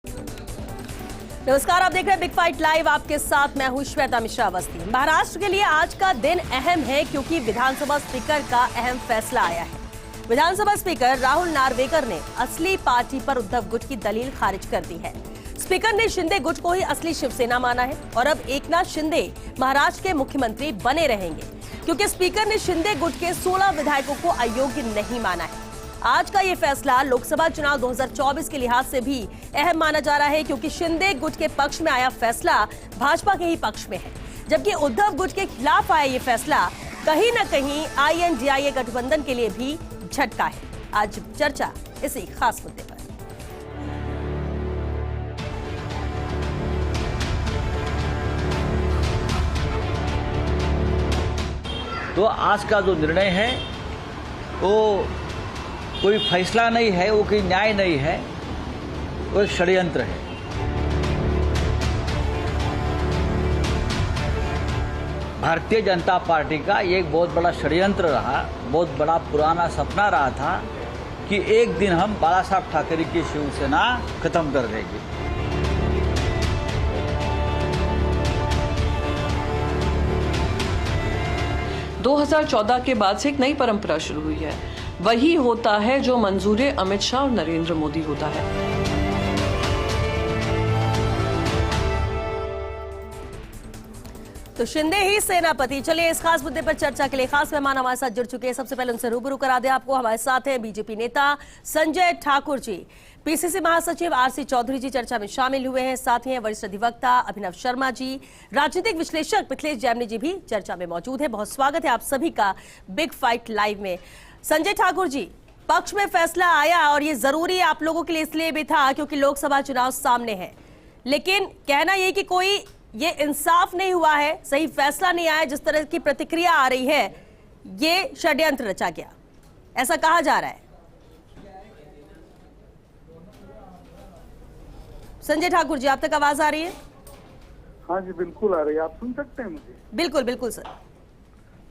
नमस्कार, आप देख रहे हैं बिग फाइट लाइव। आपके साथ मैं हूं श्वेता मिश्रा अवस्थी। महाराष्ट्र के लिए आज का दिन अहम है क्योंकि विधानसभा स्पीकर का अहम फैसला आया है। विधानसभा स्पीकर राहुल नार्वेकर ने असली पार्टी पर उद्धव गुट की दलील खारिज कर दी है। स्पीकर ने शिंदे गुट को ही असली शिवसेना माना है और अब एकनाथ शिंदे महाराष्ट्र के मुख्यमंत्री बने रहेंगे क्योंकि स्पीकर ने शिंदे गुट के 16 विधायकों को अयोग्य नहीं माना है। आज का ये फैसला लोकसभा चुनाव 2024 के लिहाज से भी अहम माना जा रहा है क्योंकि शिंदे गुट के पक्ष में आया फैसला भाजपा के ही पक्ष में है, जबकि उद्धव गुट के खिलाफ आया ये फैसला कहीं न कहीं INDIA गठबंधन के लिए भी झटका है। आज चर्चा इसी खास मुद्दे पर। तो आज का जो निर्णय है वो कोई फैसला नहीं है, वो कोई न्याय नहीं है, वो एक षड्यंत्र है। भारतीय जनता पार्टी का ये एक बहुत बड़ा षड्यंत्र रहा, बहुत बड़ा पुराना सपना रहा था कि एक दिन हम बाला साहब ठाकरे की शिवसेना खत्म कर देंगे। – 2014 के बाद से एक नई परंपरा शुरू हुई है। वही होता है जो मंजूर अमित शाह और नरेंद्र मोदी होता है। तो शिंदे ही सेनापति। चलिए इस खास मुद्दे पर चर्चा के लिए खास मेहमान हमारे साथ जुड़ चुके हैं। सबसे पहले उनसे रूबरू करा दें आपको। हमारे साथ हैं बीजेपी नेता संजय ठाकुर जी, PCC महासचिव RC चौधरी जी चर्चा में शामिल हुए हैं। साथ ही वरिष्ठ अधिवक्ता अभिनव शर्मा जी, राजनीतिक विश्लेषक मिथिलेश जैमिनी जी भी चर्चा में मौजूद है। बहुत स्वागत है आप सभी का बिग फाइट लाइव में। संजय ठाकुर जी, पक्ष में फैसला आया और ये जरूरी आप लोगों के लिए इसलिए भी था क्योंकि लोकसभा चुनाव सामने है, लेकिन कहना यह कि कोई ये इंसाफ नहीं हुआ है, सही फैसला नहीं आया, जिस तरह की प्रतिक्रिया आ रही है ये षड्यंत्र रचा गया, ऐसा कहा जा रहा है। संजय ठाकुर जी, आप तक आवाज आ रही है? हाँ जी, बिल्कुल आ रही है। आप सुन सकते हैं मुझे? बिल्कुल बिल्कुल सर।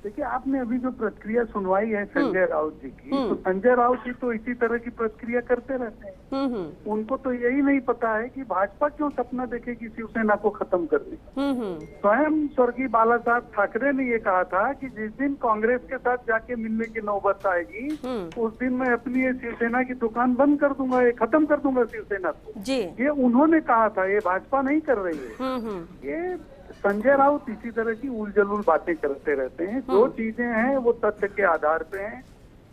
देखिए, आपने अभी जो प्रतिक्रिया सुनवाई है संजय राउत जी की, तो संजय राउत जी तो इसी तरह की प्रतिक्रिया करते रहते हैं। उनको तो यही नहीं पता है कि भाजपा क्यों सपना देखेगी शिवसेना को खत्म करने का। स्वयं स्वर्गीय बाला साहब ठाकरे ने ये कहा था कि जिस दिन कांग्रेस के साथ जाके मिलने की नौबत आएगी उस दिन मैं अपनी ये शिवसेना की दुकान बंद कर दूंगा, ये खत्म कर दूंगा शिवसेना को जी। ये उन्होंने कहा था, ये भाजपा नहीं कर रही है। ये संजय राउत इसी तरह की उलझुल बातें करते रहते हैं। जो चीजें हैं वो तथ्य के आधार पे हैं।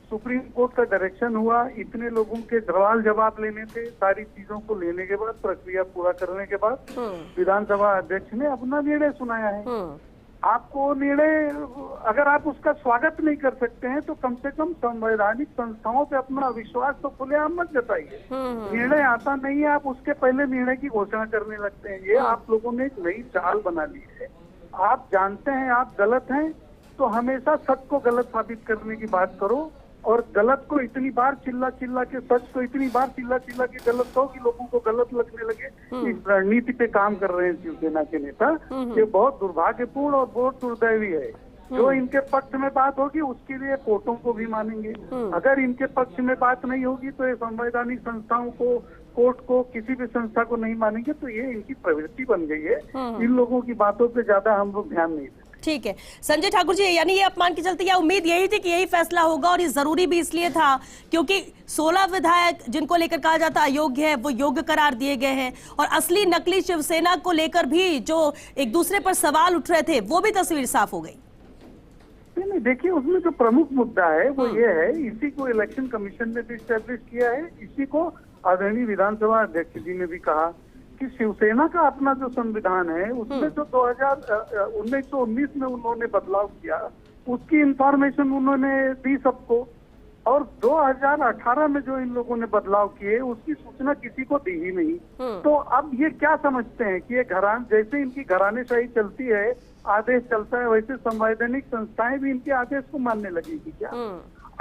सुप्रीम कोर्ट का डायरेक्शन हुआ, इतने लोगों के सवाल जवाब लेने थे, सारी चीजों को लेने के बाद, प्रक्रिया पूरा करने के बाद विधानसभा अध्यक्ष ने अपना निर्णय सुनाया है। आपको निर्णय, अगर आप उसका स्वागत नहीं कर सकते हैं तो कम से कम संवैधानिक संस्थाओं पे अपना विश्वास तो खुलेआम मत जताइए। निर्णय आता नहीं है, आप उसके पहले निर्णय की घोषणा करने लगते हैं। ये आप लोगों ने एक नई चाल बना ली है। आप जानते हैं आप गलत हैं तो हमेशा सच को गलत साबित करने की बात करो, और गलत को इतनी बार चिल्ला चिल्ला के, सच को इतनी बार चिल्ला चिल्ला के गलत कहो कि लोगों को गलत लगने लगे। इस रणनीति पे काम कर रहे हैं शिवसेना के नेता। ये बहुत दुर्भाग्यपूर्ण और बहुत दुर्दैवी है। जो इनके पक्ष में बात होगी उसके लिए कोर्टों को भी मानेंगे। अगर इनके पक्ष में बात नहीं होगी तो ये संवैधानिक संस्थाओं को, कोर्ट को, किसी भी संस्था को नहीं मानेंगे। तो ये इनकी प्रवृत्ति बन गई है। इन लोगों की बातों पे ज्यादा हम लोग ध्यान नहीं देते। ठीक है संजय ठाकुर जी, यानी ये अपमान के चलते या उम्मीद यही थी कि यही फैसला होगा, और ये जरूरी भी इसलिए था क्योंकि 16 विधायक जिनको लेकर कहा जाता अयोग्य है वो योग्य करार दिए गए हैं, और असली नकली शिवसेना को लेकर भी जो एक दूसरे पर सवाल उठ रहे थे वो भी तस्वीर साफ हो गई। नहीं, देखिए उसमें जो प्रमुख मुद्दा है वो ये है, इसी को इलेक्शन कमीशन ने भी स्टैब्लिश किया है, इसी को आदरणीय विधानसभा अध्यक्ष जी ने भी कहा कि शिवसेना का अपना जो संविधान है उसमें जो 1919 में उन्होंने बदलाव किया उसकी इंफॉर्मेशन उन्होंने दी सबको, और 2018 में जो इन लोगों ने बदलाव किए उसकी सूचना किसी को दी ही नहीं। तो अब ये क्या समझते हैं कि ये जैसे इनकी घरानेशाही चलती है, आदेश चलता है, वैसे संवैधानिक संस्थाएं भी इनके आदेश को मानने लगेगी क्या?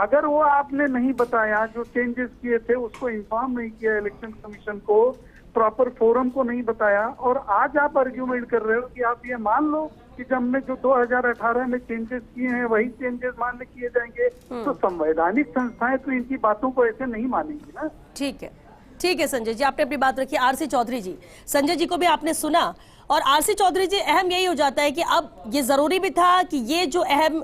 अगर वो आपने नहीं बताया, जो चेंजेस किए थे उसको इन्फॉर्म नहीं किया इलेक्शन कमीशन को, प्रॉपर फोरम को नहीं बताया, और आज आप आर्ग्यूमेंट कर रहे हो कि आप ये मान लो कि जब हमने जो 2018 में चेंजेस किए हैं वही चेंजेस मान्य किए जाएंगे, तो संवैधानिक संस्थाएं तो इनकी बातों को ऐसे नहीं मानेंगी ना। ठीक है, ठीक है संजय जी, आपने अपनी बात रखी। आरसी चौधरी जी, संजय जी को भी आपने सुना, और आरसी चौधरी जी, अहम यही हो जाता है कि अब ये जरूरी भी था कि ये जो अहम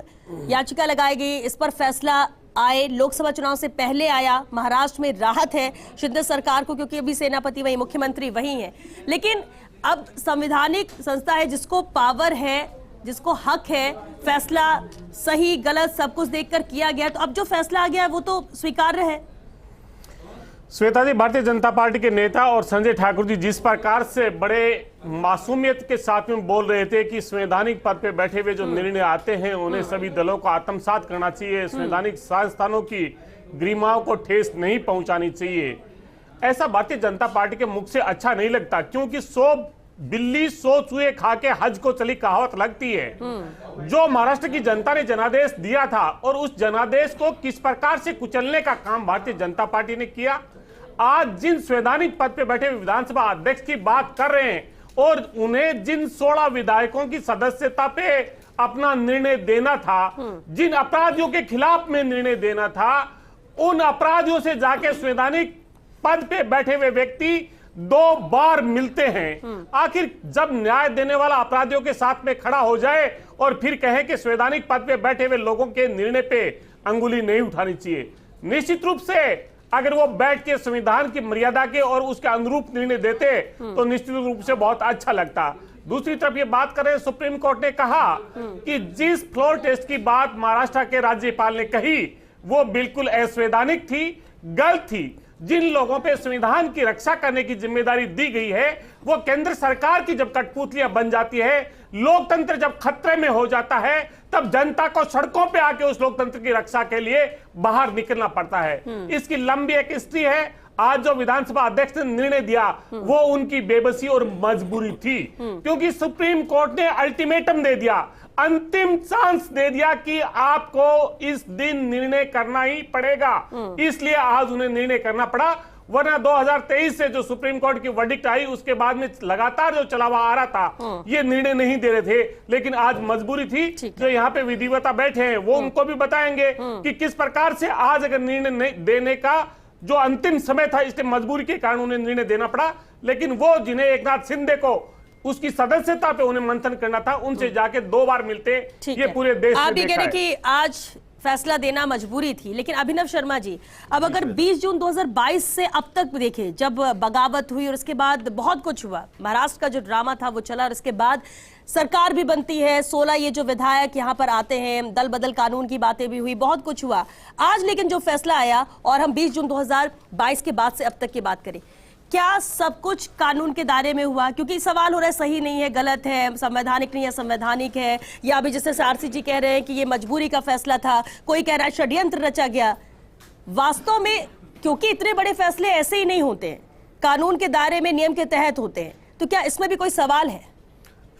याचिका लगाई गई इस पर फैसला आए, लोकसभा चुनाव से पहले आया। महाराष्ट्र में राहत है शिंदे सरकार को, क्योंकि अभी सेनापति वही, मुख्यमंत्री वही है, लेकिन अब संवैधानिक संस्था है जिसको पावर है, जिसको हक है, फैसला सही गलत सब कुछ देखकर किया गया, तो अब जो फैसला आ गया है वो तो स्वीकार्य है। श्वेता जी, भारतीय जनता पार्टी के नेता और संजय ठाकुर जी जिस प्रकार से बड़े मासूमियत के साथ में बोल रहे थे कि संवैधानिक पद पे बैठे हुए जो निर्णय आते हैं उन्हें सभी दलों को आत्मसात करना चाहिए, संवैधानिक संस्थानों की गरिमाओं को ठेस नहीं पहुंचानी चाहिए, ऐसा भारतीय जनता पार्टी के मुख से अच्छा नहीं लगता। क्योंकि 100 बिल्ली 100 चूहे खा के हज को चली कहावत लगती है। जो महाराष्ट्र की जनता ने जनादेश दिया था और उस जनादेश को किस प्रकार से कुचलने का काम भारतीय जनता पार्टी ने किया। आज जिन संवैधानिक पद पे बैठे विधानसभा अध्यक्ष की बात कर रहे हैं और उन्हें जिन 16 विधायकों की सदस्यता पे अपना निर्णय देना था, जिन अपराधियों के खिलाफ में निर्णय देना था, उन अपराधियों से जाके संवैधानिक पद पे बैठे हुए व्यक्ति 2 बार मिलते हैं। आखिर जब न्याय देने वाला अपराधियों के साथ में खड़ा हो जाए और फिर कहे कि संवैधानिक पद पे बैठे हुए लोगों के निर्णय पे अंगुली नहीं उठानी चाहिए। निश्चित रूप से अगर वो बैठ के संविधान की मर्यादा के और उसके अनुरूप निर्णय देते तो निश्चित रूप से बहुत अच्छा लगता। दूसरी तरफ ये बात करें, सुप्रीम कोर्ट ने कहा कि जिस फ्लोर टेस्ट की बात महाराष्ट्र के राज्यपाल ने कही वो बिल्कुल असंवैधानिक थी, गलत थी। जिन लोगों पे संविधान की रक्षा करने की जिम्मेदारी दी गई है वो केंद्र सरकार की जब कठपुतलियां बन जाती है, लोकतंत्र जब खतरे में हो जाता है, तब जनता को सड़कों पे आके उस लोकतंत्र की रक्षा के लिए बाहर निकलना पड़ता है। इसकी लंबी एक हिस्ट्री है। आज जो विधानसभा अध्यक्ष ने निर्णय दिया वो उनकी बेबसी और मजबूरी थी, क्योंकि सुप्रीम कोर्ट ने अल्टीमेटम दे दिया, अंतिम चांस दे दिया कि आपको इस दिन निर्णय करना ही पड़ेगा। इसलिए आज उन्हें निर्णय करना पड़ा, वरना 2023 से जो सुप्रीम कोर्ट की वर्डिक्ट आई उसके बाद में लगातार जो चलावा आ रहा था ये निर्णय नहीं दे रहे थे, लेकिन आज मजबूरी थी। जो यहाँ पे विधिवता बैठे हैं वो उनको भी बताएंगे कि किस प्रकार से आज अगर निर्णय देने का जो अंतिम समय था, इसलिए मजबूरी के कारण उन्हें निर्णय देना पड़ा। लेकिन वो जिन्हें एकनाथ शिंदे को उसकी सदस्यता पे उन्हें मंथन करना था, उनसे जाके 2 बार मिलते, ये पूरे देश में आप भी कह रहे कि आज फैसला देना मजबूरी थी। लेकिन अभिनव शर्मा जी, अब अगर 20 जून 2022 से अब तक देखें, जब बगावत हुई और उसके बाद बहुत कुछ हुआ, महाराष्ट्र का जो ड्रामा था वो चला और उसके बाद सरकार भी बनती है, 16 ये जो विधायक यहाँ पर आते हैं, दल बदल कानून की बातें भी हुई, बहुत कुछ हुआ। आज लेकिन जो फैसला आया और हम 20 जून 2022 के बाद से अब तक की बात करें, क्या सब कुछ कानून के दायरे में हुआ? क्योंकि सवाल हो रहा है सही नहीं है, गलत है, संवैधानिक नहीं है, संवैधानिक है, या अभी जैसे आरसी जी कह रहे हैं कि ये मजबूरी का फैसला था, कोई कह रहा है षड्यंत्र रचा गया। वास्तव में क्योंकि इतने बड़े फैसले ऐसे ही नहीं होते हैं, कानून के दायरे में, नियम के तहत होते हैं, तो क्या इसमें भी कोई सवाल है?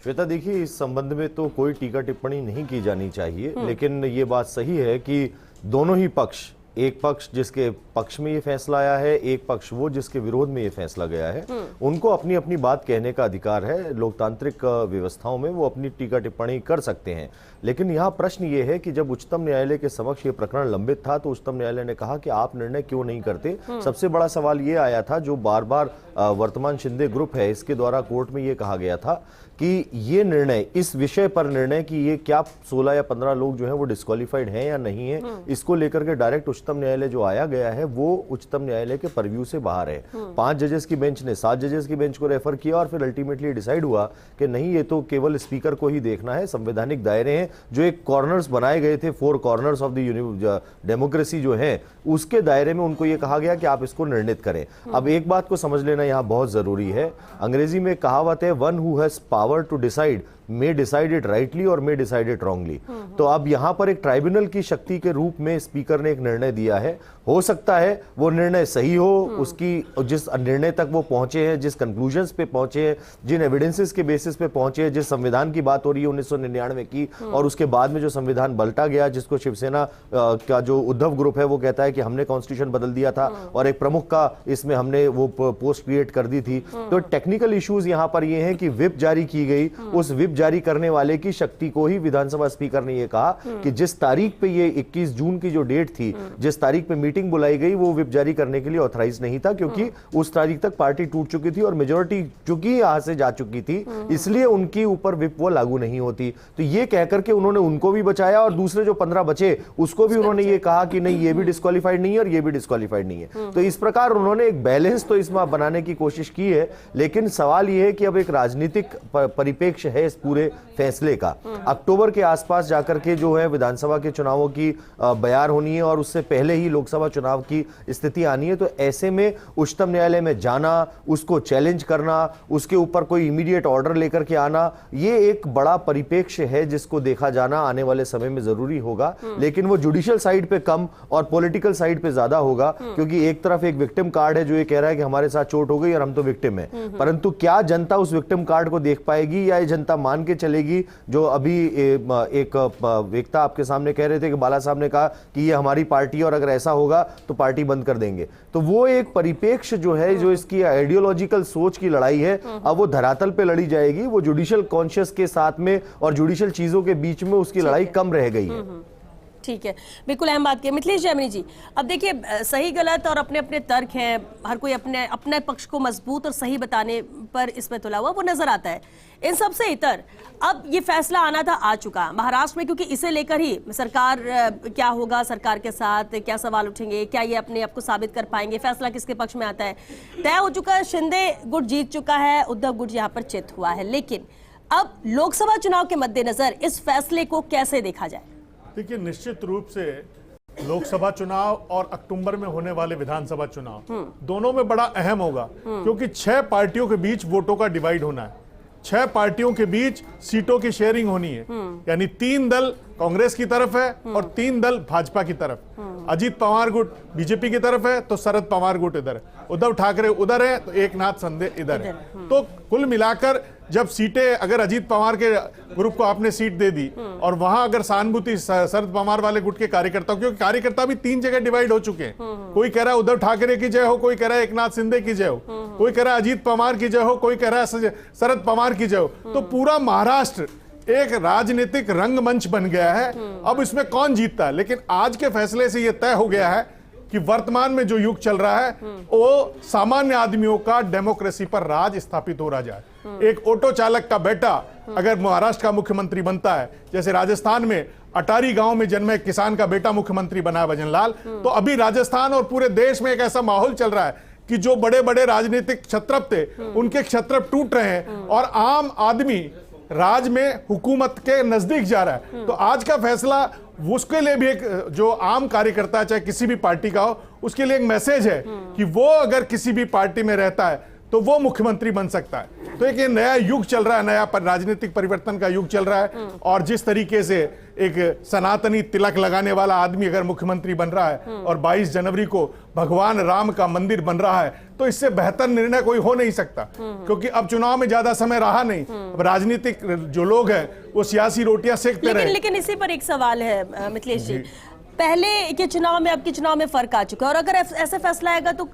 श्वेता देखिए, इस संबंध में तो कोई टीका टिप्पणी नहीं की जानी चाहिए, लेकिन ये बात सही है कि दोनों ही पक्ष, एक पक्ष जिसके पक्ष में ये फैसला आया है, एक पक्ष वो जिसके विरोध में ये फैसला गया है, उनको अपनी अपनी बात कहने का अधिकार है। लोकतांत्रिक व्यवस्थाओं में वो अपनी टीका टिप्पणी कर सकते हैं। लेकिन यहाँ प्रश्न ये है कि जब उच्चतम न्यायालय के समक्ष ये प्रकरण लंबित था तो उच्चतम न्यायालय ने कहा कि आप निर्णय क्यों नहीं करते। सबसे बड़ा सवाल ये आया था, जो बार बार वर्तमान शिंदे ग्रुप है इसके द्वारा कोर्ट में ये कहा गया था कि ये निर्णय, इस विषय पर निर्णय कि ये क्या 16 या 15 लोग जो हैं वो डिस्क्वालिफाइड हैं या नहीं है, इसको लेकर के डायरेक्ट उच्चतम न्यायालय जो आया गया है वो उच्चतम न्यायालय के परव्यू से बाहर है। 5 जजेस की बेंच ने 7 जजेस की बेंच को रेफर किया और फिर अल्टीमेटली डिसाइड हुआ कि नहीं, ये तो केवल स्पीकर को ही देखना है। संवैधानिक दायरे हैं, जो एक कॉर्नर्स बनाए गए थे, 4 कॉर्नर्स ऑफ द डेमोक्रेसी जो है, उसके दायरे में उनको ये कहा गया कि आप इसको निर्णित करें। अब एक बात को समझ लेना यहाँ बहुत जरूरी है। अंग्रेजी में कहावत है, one who has power to decide may decide it rightly और may decide it wrongly। तो अब यहां पर एक ट्राइब्यूनल की शक्ति के रूप में स्पीकर ने एक निर्णय दिया है। हो सकता है वो निर्णय सही हो, उसकी जिस निर्णय तक वो पहुंचे हैं, जिस कंक्लूजन्स पे पहुंचे हैं, जिन एविडेंसेस के बेसिस पे पहुंचे हैं, जिस संविधान की बात हो रही है 1999 की, और उसके बाद में जो संविधान बलटा गया, जिसको शिवसेना का जो उद्धव ग्रुप है वो कहता है कि हमने कॉन्स्टिट्यूशन बदल दिया था और एक प्रमुख का इसमें हमने वो पोस्ट क्रिएट कर दी थी। तो टेक्निकल इश्यूज यहां पर ये हैं कि व्हिप जारी की गई, उस व्हिप विप जारी करने वाले की शक्ति को ही विधानसभा स्पीकर ने यह कहा कि जिस तारीख पे ये 21 जून की जो डेट थी, जिस तारीख पे मीटिंग बुलाई गई, वो विप जारी करने के लिए ऑथराइज नहीं था, क्योंकि उस तारीख तक पार्टी टूट चुकी थी और मेजोरिटी चूंकि यहां से जा चुकी थी, इसलिए उनके ऊपर विप वो लागू नहीं होती। तो ये कहकर के उन्होंने उनको भी बचाया और दूसरे जो 15 बचे उसको भी उन्होंने ये कहा कि नहीं, ये भी डिस्क्वालीफाइड नहीं है और ये भी डिस्क्वालीफाइड नहीं है। तो इस प्रकार उन्होंने एक बैलेंस तो इसमें बनाने की कोशिश की है, लेकिन सवाल यह है कि अब एक राजनीतिक परिप्रेक्ष्य है इस पूरे फैसले का। अक्टूबर के आसपास जाकर के जो है विधानसभा के चुनावों की बयार होनी है और उससे पहले ही लोकसभा चुनाव की स्थिति आनी है। तो ऐसे में उच्चतम न्यायालय में जाना, उसको चैलेंज करना, उसके ऊपर कोई इमीडिएट ऑर्डर लेकर के आना, ये एक बड़ा परिप्रेक्ष्य है जिसको देखा जाना आने वाले समय में जरूरी होगा। लेकिन वो जुडिशियल साइड पे कम और पॉलिटिकल साइड पे ज्यादा होगा, क्योंकि एक तरफ एक विक्टिम कार्ड है जो ये कह रहा है कि हमारे साथ चोट हो गई और हम तो विक्टिम है, परंतु क्या जनता उस विक्टिम कार्ड को देख पाएगी या ये जनता मान के चलेगी जो अभी एक वक्ता आपके सामने कह रहे थे कि बाला साहब ने कहा कि ये हमारी पार्टी है और अगर ऐसा होगा तो पार्टी बंद कर देंगे। तो वो एक परिप्रेक्ष्य जो है, जो इसकी आइडियोलॉजिकल सोच की लड़ाई है, अब वो धरातल पे लड़ी जाएगी। वो जुडिशियल कॉन्शियस के साथ में और जुडिशियल चीजों के बीच में उसकी लड़ाई कम रह गई है। ठीक है, बिल्कुल अहम बात की मिथिलेश जैमिनी जी। अब देखिए, सही गलत और अपने अपने तर्क हैं, हर कोई अपने अपने पक्ष को मजबूत और सही बताने पर इसमें तुला हुआ वो नजर आता है। इन सब से इतर अब ये फैसला आना था, आ चुका महाराष्ट्र में, क्योंकि इसे लेकर ही सरकार क्या होगा, सरकार के साथ क्या सवाल उठेंगे, क्या ये अपने आप को साबित कर पाएंगे, फैसला किसके पक्ष में आता है, तय हो चुका है। शिंदे गुट जीत चुका है, उद्धव गुट यहाँ पर चित हुआ है। लेकिन अब लोकसभा चुनाव के मद्देनजर इस फैसले को कैसे देखा जाए? देखिए, निश्चित रूप से लोकसभा चुनाव और अक्टूबर में होने वाले विधानसभा चुनाव दोनों में बड़ा अहम होगा, क्योंकि 6 पार्टियों के बीच वोटों का डिवाइड होना है, 6 पार्टियों के बीच सीटों की शेयरिंग होनी है। यानी 3 दल कांग्रेस की तरफ है और 3 दल भाजपा की तरफ। अजीत पवार गुट बीजेपी की तरफ है तो शरद पवार गुट इधर है, उद्धव ठाकरे उधर है तो एकनाथ शिंदे इधर है। तो कुल मिलाकर जब सीटें, अगर अजीत पवार के ग्रुप को आपने सीट दे दी और वहां अगर सहानुभूति शरद पवार वाले गुट के कार्यकर्ताओं, क्योंकि कार्यकर्ता भी 3 जगह डिवाइड हो चुके हैं, कोई कह रहा है उद्धव ठाकरे की जय हो, कोई कह रहा है एकनाथ शिंदे की जय हो, कोई कह रहा है अजीत पवार की जय हो, कोई कह रहा है शरद पवार की जय हो। तो पूरा महाराष्ट्र एक राजनीतिक रंगमंच बन गया है। अब इसमें कौन जीतता है, लेकिन आज के फैसले से यह तय हो गया है कि वर्तमान में जो युग चल रहा है वो सामान्य आदमियों का डेमोक्रेसी पर राज स्थापित हो रहा जाए। एक ऑटो चालक का बेटा अगर महाराष्ट्र का मुख्यमंत्री बनता है, जैसे राजस्थान में अटारी गांव में जन्मे किसान का बेटा मुख्यमंत्री बना भजनलाल, तो अभी राजस्थान और पूरे देश में एक ऐसा माहौल चल रहा है कि जो बड़े बड़े राजनीतिक क्षत्रप थे उनके क्षत्रप टूट रहे हैं और आम आदमी राज में हुकूमत के नजदीक जा रहा है। तो आज का फैसला उसके लिए भी एक, जो आम कार्यकर्ता चाहे किसी भी पार्टी का हो, उसके लिए एक मैसेज है कि वो अगर किसी भी पार्टी में रहता है तो वो मुख्यमंत्री बन सकता है। तो एक ये नया युग चल रहा है, नया राजनीतिक परिवर्तन का युग चल रहा है। और जिस तरीके से एक सनातनी तिलक लगाने वाला आदमी अगर मुख्यमंत्री बन रहा है और 22 जनवरी को भगवान राम का मंदिर बन रहा है, तो इससे बेहतर निर्णय कोई हो नहीं सकता, क्योंकि अब चुनाव में ज्यादा समय रहा नहीं। अब राजनीतिक जो लोग हैं वो सियासी रोटियां सेकते रहे। लेकिन इसी पर एक सवाल है मिथिलेश जी, पहले के चुनाव में अब के चुनाव में फर्क आ चुका है, और अगर ऐसे फैसला आएगा तो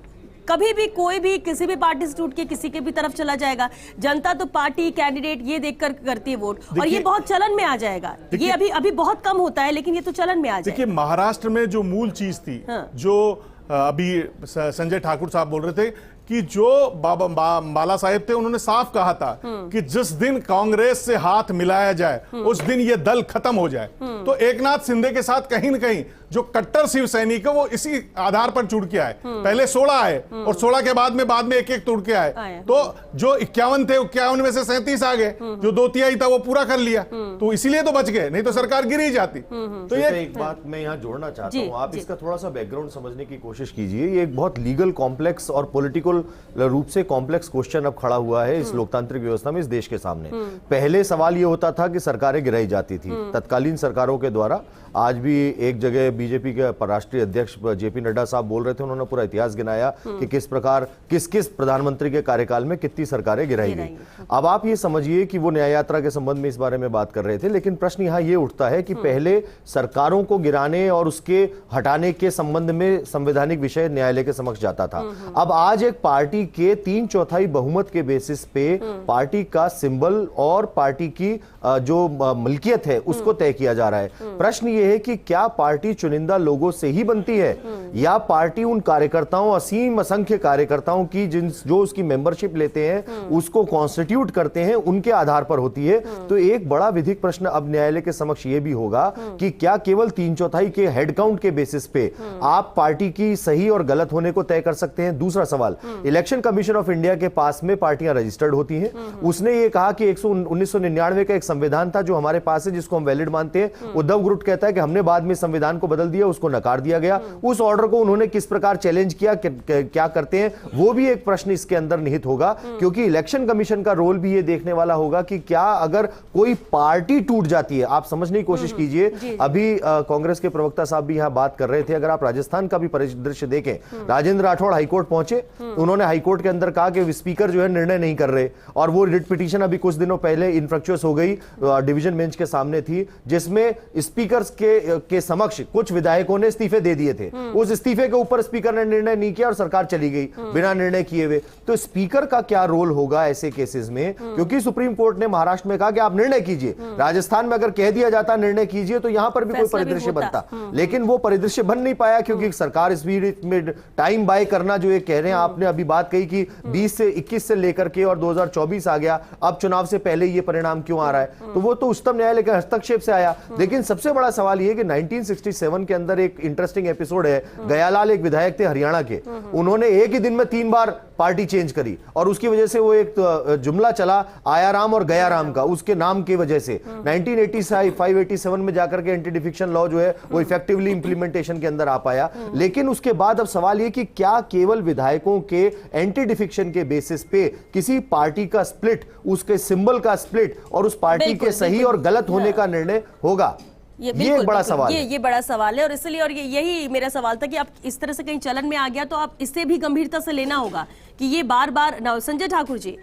कभी भी कोई भी किसी भी पार्टी से टूट के किसी के भी तरफ चला जाएगा। जनता तो पार्टी कैंडिडेट ये देखकर करती है वोट, और ये बहुत चलन में आ जाएगा। ये अभी बहुत कम होता है, लेकिन ये तो चलन में आ जाएगा। देखिए, महाराष्ट्र में जो मूल चीज थी, जो अभी संजय ठाकुर साहब बोल रहे थे कि जो बाला साहेब थे, उन्होंने साफ कहा था कि जिस दिन कांग्रेस से हाथ मिलाया जाए उस दिन ये दल खत्म हो जाए। तो एकनाथ शिंदे के साथ कहीं न कहीं जो कट्टर शिव सैनिक है वो इसी आधार पर जुड़ के आए। पहले 16 आए और 16 के बाद में एक तोड़ के आए। तो जो 51 थे, 51 में से 37 आ गए, जो 2/3 था वो पूरा कर लिया, तो इसीलिए तो बच गए, नहीं तो सरकार गिर ही जाती। तो ये एक बात मैं यहाँ जोड़ना चाहता हूँ, आप इसका थोड़ा सा बैकग्राउंड समझने की कोशिश कीजिए। ये एक बहुत लीगल कॉम्प्लेक्स और पॉलिटिकल रूप से कॉम्प्लेक्स क्वेश्चन अब खड़ा हुआ है इस लोकतांत्रिक व्यवस्था में, इस देश के सामने। पहले सवाल ये होता था कि सरकारें गिराई जाती थी, तत्कालीन सरकारों के द्वारा। आज भी एक जगह बीजेपी के राष्ट्रीय अध्यक्ष जेपी नड्डा साहब बोल रहे थे, उन्होंने पूरा इतिहास गिनाया कि किस प्रकार किस प्रधानमंत्री के कार्यकाल में कितनी सरकारें गिराई गई। अब आप ये समझिए कि वो न्याय यात्रा के संबंध में इस बारे में बात कर रहे थे, लेकिन प्रश्न यहाँ ये उठता है कि पहले सरकारों को गिराने और उसके हटाने के संबंध में संवैधानिक विषय न्यायालय के समक्ष जाता था। अब आज एक पार्टी के 3/4 बहुमत के बेसिस पे पार्टी का सिंबल और पार्टी की जो मिल्कियत है उसको तय किया जा रहा है। प्रश्न ये है कि क्या पार्टी चुनिंदा लोगों से ही बनती है या पार्टी उन कार्यकर्ताओं, असीम असंख्य कार्यकर्ताओं की जो उसकी मेंबरशिप लेते हैं उसको कॉन्स्टिट्यूट करते हैं, उनके आधार पर होती है। तो एक बड़ा विधिक प्रश्न अब न्यायालय के समक्ष यह भी होगा कि क्या केवल 3/4 के हेड काउंट के बेसिस पे आप पार्टी की सही और गलत होने को तय कर सकते हैं। दूसरा सवाल, इलेक्शन कमीशन ऑफ इंडिया के पास में पार्टियां रजिस्टर्ड होती हैं। उसने ये कहा कि 1999 का एक संविधान था जो हमारे पास है, जिसको हम वैलिड मानते हैं। उद्धव ग्रुप कहता है कि हमने बाद में संविधान को बदल दिया, उसको नकार दिया गया। उस ऑर्डर को उन्होंने किस प्रकार चैलेंज किया, क्या करते हैं, वो भी एक प्रश्न इसके अंदर निहित होगा। क्योंकि इलेक्शन कमीशन का रोल भी ये देखने वाला होगा कि क्या अगर कोई पार्टी टूट जाती है, आप समझने की कोशिश कीजिए। अभी कांग्रेस के प्रवक्ता साहब भी यहां बात कर रहे थे, अगर आप राजस्थान का भी परिदृश्य देखें, राजेंद्र राठौड़ हाईकोर्ट पहुंचे, उन्होंने हाईकोर्ट के अंदर कहा कि स्पीकर जो है निर्णय नहीं कर रहे, और वो रिट पिटीशन अभी कुछ दिनों पहले इनफ्रक्चुअस हो गई, डिवीजन बेंच के सामने थी, जिसमें स्पीकर के समक्ष कुछ विधायकों ने इस्तीफे दे दिए थे। उस इस्तीफे के ऊपर स्पीकर ने निर्णय नहीं किया और सरकार चली गई बिना निर्णय किए हुए। तो स्पीकर का क्या रोल होगा ऐसे केसेस में? क्योंकि सुप्रीम कोर्ट ने महाराष्ट्र में कहा कि आप निर्णय कीजिए, राजस्थान में अगर कह दिया जाता निर्णय कीजिए तो यहां पर भी कोई परिदृश्य बनता, लेकिन वो परिदृश्य बन नहीं पाया क्योंकि सरकार इस बीच में टाइम बाय करना जो ये कह रहे हैं। आपने अभी बात कही कि 20 से 21 से लेकर के और 2024 आ गया, अब चुनाव से पहले ये परिणाम क्यों आ रहा है? तो वो तो उच्चतम न्यायालय के हस्तक्षेप से आया। लेकिन सबसे बड़ा सवाल ये कि 1967 के अंदर एक इंटरेस्टिंग एपिसोड है। गयालाल एक विधायक थे हरियाणा के, उन्होंने एक ही दिन में 3 बार पार्टी चेंज करी और उसकी वजह से वो एक जुमला चला आयाराम और गयाराम का, उसके नाम की वजह से 1985-87 में जाकर के एंटी डिफेक्शन लॉ जो है वो इफेक्टिवली इंप्लीमेंटेशन के अंदर आ पाया। लेकिन उसके बाद अब सवाल ये कि क्या केवल विधायकों के एंटी डिफेक्शन के बेसिस पे किसी पार्टी का स्प्लिट, उसके सिंबल का स्प्लिट और उस पार्टी के सही और गलत होने का निर्णय होगा? ये एक बड़ा सवाल है। ये बड़ा सवाल है और इसलिए और यही मेरा सवाल था कि आप इस तरह से कहीं चलन में आ गया तो आप इससे भी गंभीरता से लेना होगा कि ये बार बार ना। संजय ठाकुर जी,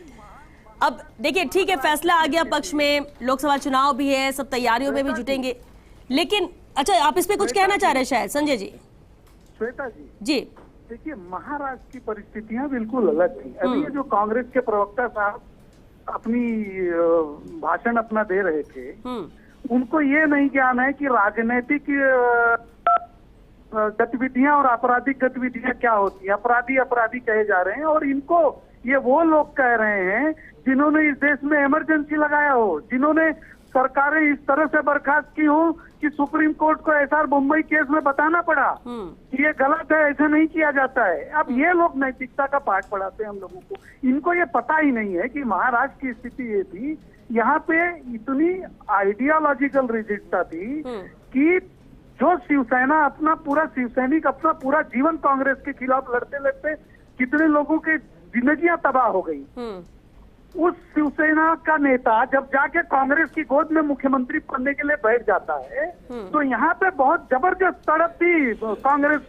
अब देखिए ठीक है, फैसला आ गया पक्ष में, लोकसभा चुनाव भी है, सब तैयारियों में भी जुटेंगे, लेकिन अच्छा आप इस पे कुछ कहना चाह रहे हैं शायद संजय जी? श्वेता जी देखिए, महाराष्ट्र की परिस्थितियां बिल्कुल अलग थी। अभी ये जो कांग्रेस के प्रवक्ता साहब अपनी भाषण अपना दे रहे थे, उनको ये नहीं ज्ञान है कि राजनीतिक गतिविधियां और आपराधिक गतिविधियां क्या होती है। अपराधी अपराधी कहे जा रहे हैं और इनको ये वो लोग कह रहे हैं जिन्होंने इस देश में इमरजेंसी लगाया हो, जिन्होंने सरकारें इस तरह से बर्खास्त की हो कि सुप्रीम कोर्ट को एसआर मुंबई केस में बताना पड़ा कि ये गलत है, ऐसा नहीं किया जाता है। अब ये लोग नैतिकता का पाठ पढ़ाते हैं हम लोगों को। इनको ये पता ही नहीं है कि महाराष्ट्र की स्थिति ये थी, यहाँ पे इतनी आइडियोलॉजिकल रिजिडता थी कि जो शिवसेना अपना पूरा शिवसैनिक अपना पूरा जीवन कांग्रेस के खिलाफ लड़ते लड़ते कितने लोगों की जिंदगियां तबाह हो गई। उस शिवसेना का नेता जब जाके कांग्रेस की गोद में मुख्यमंत्री बनने के लिए बैठ जाता है तो यहाँ पे बहुत जबरदस्त तड़प थी कांग्रेस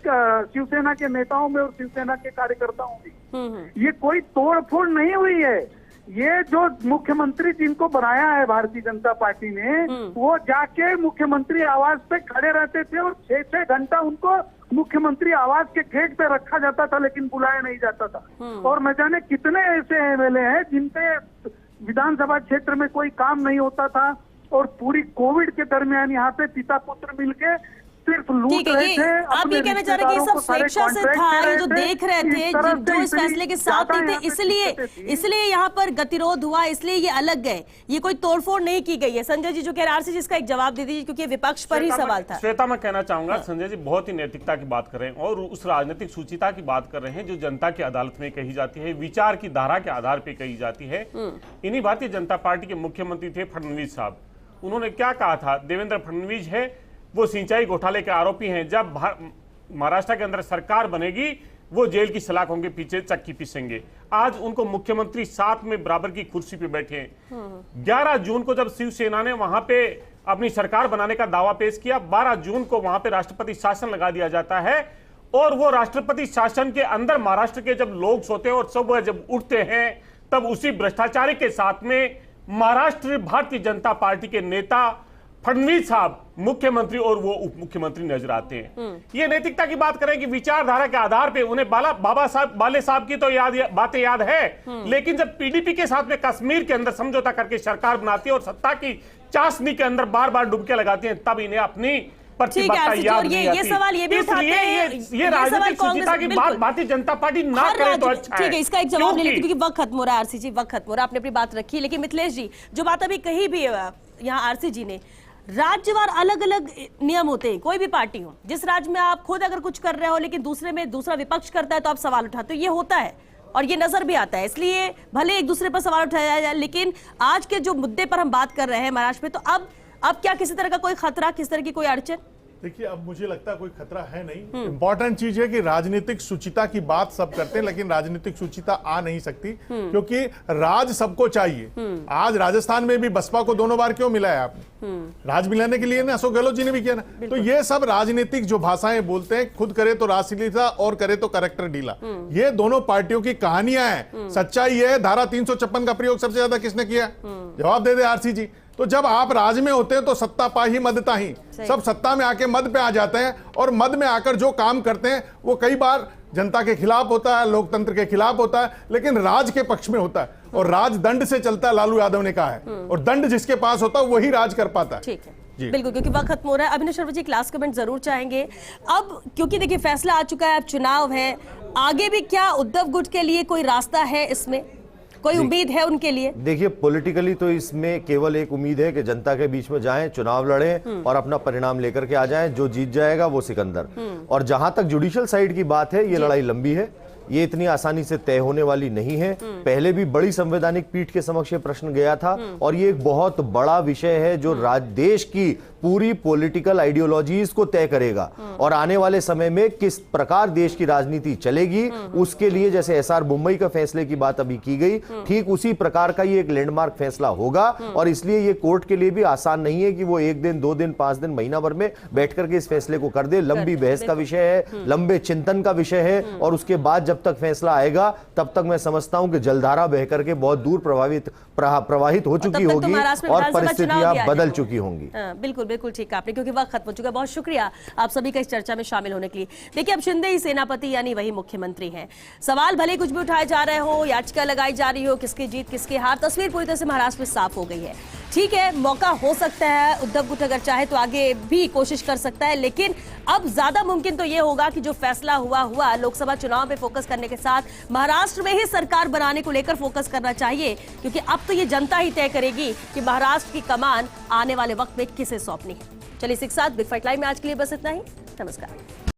शिवसेना के नेताओं में और शिवसेना के कार्यकर्ताओं में। ये कोई तोड़ फोड़ नहीं हुई है। ये जो मुख्यमंत्री जिनको बनाया है भारतीय जनता पार्टी ने, वो जाके मुख्यमंत्री आवास पे खड़े रहते थे और 6-6 घंटा उनको मुख्यमंत्री आवास के गेट पे रखा जाता था, लेकिन बुलाया नहीं जाता था। और न जाने कितने ऐसे एमएलए हैं जिनके विधानसभा क्षेत्र में कोई काम नहीं होता था और पूरी कोविड के दरमियान यहाँ पे पिता पुत्र मिलके सिर्फ लूट रहे थे। आप ये कहना चाह रहे हैं कि सब स्वेच्छा से था, ये जो देख रहे थे, जो इस फैसले के साथ नहीं थे, इसलिए यहाँ पर गतिरोध हुआ, इसलिए ये अलग गए, ये कोई तोड़फोड़ नहीं की गई है। संजय जी जो कह रहे हैं इसका एक जवाब दे दीजिए क्योंकि विपक्ष पर ही सवाल था। श्वेता, मैं कहना चाहूंगा संजय जी बहुत ही नैतिकता की बात कर रहे हैं और उस राजनीतिक सूचिता की बात कर रहे हैं जो जनता की अदालत में कही जाती है, विचार की धारा के आधार पर कही जाती है। इन्हीं भारतीय जनता पार्टी के मुख्यमंत्री थे फडणवीस साहब। उन्होंने क्या कहा था? देवेंद्र फडणवीस है वो सिंचाई घोटाले के आरोपी हैं, जब महाराष्ट्र के अंदर सरकार बनेगी वो जेल की सलाखों के पीछे चक्की पीसेंगे। आज उनको मुख्यमंत्री साथ में बराबर की कुर्सी पे बैठे हैं। 11 जून को जब शिवसेना ने वहां पे अपनी सरकार बनाने का दावा पेश किया। 12 जून को वहां पे राष्ट्रपति शासन लगा दिया जाता है और वो राष्ट्रपति शासन के अंदर महाराष्ट्र के जब लोग सोते हैं और सुबह जब उठते हैं तब उसी भ्रष्टाचारी के साथ में महाराष्ट्र भारतीय जनता पार्टी के नेता फडणवीस साहब मुख्यमंत्री और वो उप मुख्यमंत्री नजर आते हैं। ये नैतिकता की बात करें कि विचारधारा के आधार पे उन्हें बाले साहब की तो बातें याद है, लेकिन जब पीडीपी के साथ में कश्मीर के अंदर समझौता करके सरकार बनाती है और सत्ता की चाशनी के अंदर बार बार डुबके लगाती हैं, तब इन्हें अपनी प्रतिबद्धता याद नहीं आती। ये सवाल ये भी उठाते हैं, ये राजनीतिक शुचिता की बात भारतीय जनता पार्टी ना करे तो अच्छा है। ठीक है, इसका एक जवाब ले लेते क्योंकि वक्त खत्म हो रहा है। आरसी जी, वक्त खत्म हो रहा है, आपने अपनी बात रखी, लेकिन मिथिलेश जी जो बात अभी कही भी यहाँ आरसी जी ने, राज्यवार अलग अलग नियम होते हैं, कोई भी पार्टी हो, जिस राज्य में आप खुद अगर कुछ कर रहे हो लेकिन दूसरे में दूसरा विपक्ष करता है तो आप सवाल उठाते हो, ये होता है और ये नजर भी आता है। इसलिए भले एक दूसरे पर सवाल उठाया जाए, लेकिन आज के जो मुद्दे पर हम बात कर रहे हैं महाराष्ट्र में, तो अब क्या किसी तरह का कोई खतरा, किस तरह की कोई अड़चन? देखिए, अब मुझे लगता है कोई खतरा है नहीं। इंपॉर्टेंट चीज है कि राजनीतिक शुचिता की बात सब करते हैं, लेकिन राजनीतिक शुचिता आ नहीं सकती क्योंकि राज सबको चाहिए। आज राजस्थान में भी बसपा को 2 बार क्यों मिला है आपने? राज मिलाने के लिए ना, अशोक गहलोत जी ने भी किया ना। तो ये सब राजनीतिक जो भाषाएं बोलते हैं, खुद करे तो रासलीला और करे तो करेक्टर ढीला, ये दोनों पार्टियों की कहानियां हैं। सच्चाई है, धारा 356 का प्रयोग सबसे ज्यादा किसने किया? जवाब दे दे आरसी जी। तो जब आप राज में होते हैं तो सत्ता पाही मदता ही, सब सत्ता में आके मद पे आ जाते हैं और मद में आकर जो काम करते हैं वो कई बार जनता के खिलाफ होता है, लोकतंत्र के खिलाफ होता है, लेकिन राज के पक्ष में होता है और राज दंड से चलता है, लालू यादव ने कहा है, और दंड जिसके पास होता है वही राज कर पाता है। ठीक है, बिल्कुल, क्योंकि वक्त खत्म हो रहा है। अभिनव शर्मा जी क्लास कमेंट जरूर चाहेंगे अब, क्योंकि देखिए फैसला आ चुका है, अब चुनाव है, आगे भी क्या उद्धव गुट के लिए कोई रास्ता है, इसमें कोई उम्मीद है उनके लिए? देखिए, पॉलिटिकली तो इसमें केवल एक उम्मीद है कि जनता के बीच में जाएं, चुनाव लड़ें और अपना परिणाम लेकर के आ जाएं। जो जीत जाएगा वो सिकंदर। और जहां तक जुडिशियल साइड की बात है, ये लड़ाई लंबी है, ये इतनी आसानी से तय होने वाली नहीं है। पहले भी बड़ी संवैधानिक पीठ के समक्ष ये प्रश्न गया था और ये एक बहुत बड़ा विषय है जो देश की पूरी पॉलिटिकल आइडियोलॉजीज को तय करेगा और आने वाले समय में किस प्रकार देश की राजनीति चलेगी, उसके लिए जैसे एसआर मुंबई का फैसले की बात अभी की गई, ठीक उसी प्रकार का ये एक लैंडमार्क फैसला होगा। और इसलिए ये कोर्ट के लिए भी आसान नहीं है कि वो 1 दिन, 2 दिन, 5 दिन, महीना भर में बैठ करके इस फैसले को कर दे। लंबी बहस का विषय है, लंबे चिंतन का विषय है और उसके बाद जब तक फैसला आएगा तब तक मैं समझता हूं कि जलधारा बह करके बहुत दूर प्रवाहित हो चुकी होगी और परिस्थितियां बदल चुकी होंगी। बिल्कुल बिल्कुल ठीक आपने, क्योंकि वक्त खत्म हो चुका है। बहुत शुक्रिया आप सभी का इस चर्चा में शामिल होने के लिए। देखिए, अब शिंदे ही सेनापति यानी वही मुख्यमंत्री हैं। सवाल भले कुछ भी उठाए जा रहे हो, याचिका लगाई जा रही हो, किसकी जीत किसकी हार, तस्वीर पूरी तरह से महाराष्ट्र में साफ हो गई है। ठीक है, मौका हो सकता है, उद्धव गुट अगर चाहे तो आगे भी कोशिश कर सकता है, लेकिन अब ज्यादा मुमकिन तो यह होगा कि जो फैसला हुआ लोकसभा चुनाव पे फोकस करने के साथ महाराष्ट्र में ही सरकार बनाने को लेकर फोकस करना चाहिए, क्योंकि अब तो ये जनता ही तय करेगी कि महाराष्ट्र की कमान आने वाले वक्त में किसे सौंपनी है। चलिए, इसी के साथ बिग फाइट लाइव में आज के लिए बस इतना ही। नमस्कार।